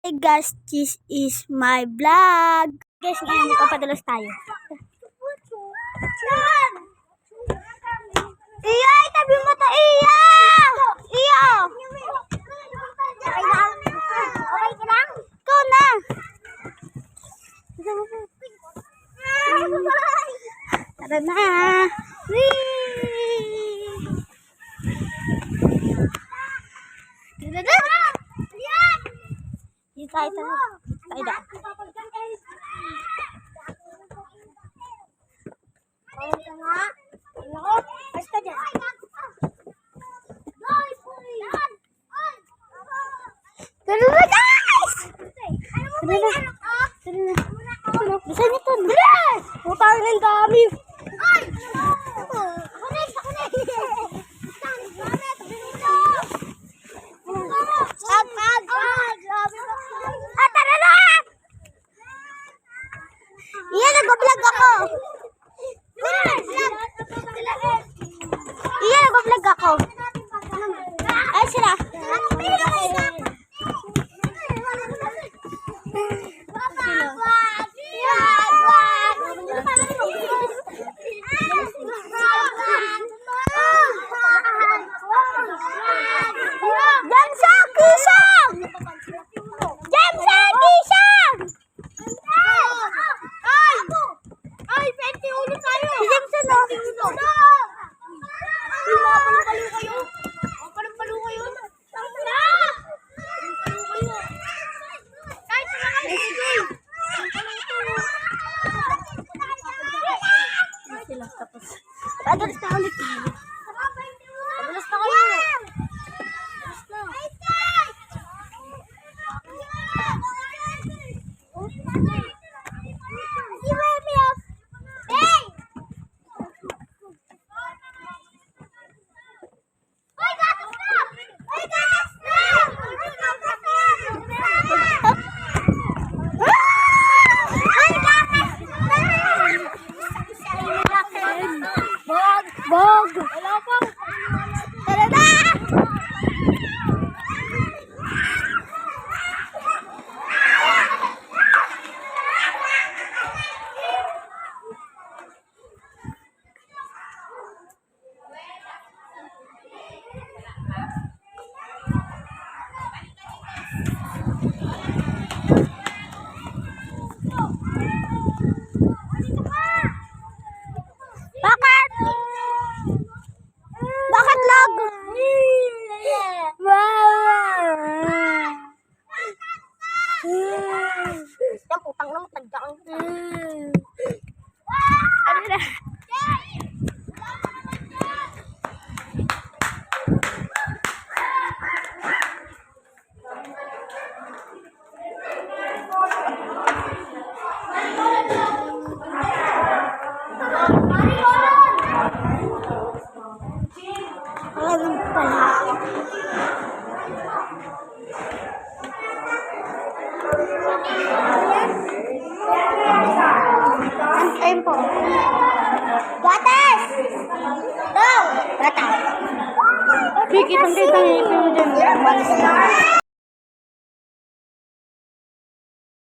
Hey guys, this is my vlog. Guys, ngayon magpapadalos tayo. Iya, itabi mo to, Iya! Iya! Okay lang? Okay ka lang? Ikaw na! Tara na! Tayo dah. Basta dyan. Tara na guys! Tara na. Bisa nito. Bilis! Putang ng dami. Iya, nag-vlog ako. Iya, nag-vlog ako. Ay, sila. Tapos, padalas na ulit tayo. Padalas na kayo. Bog! Wala po! Tara na! Bakit lag? Yan, putang na matanda ang ano na? Alam pala. Ang tempo. Gatas! Go! Gatas. Sige, itong dito.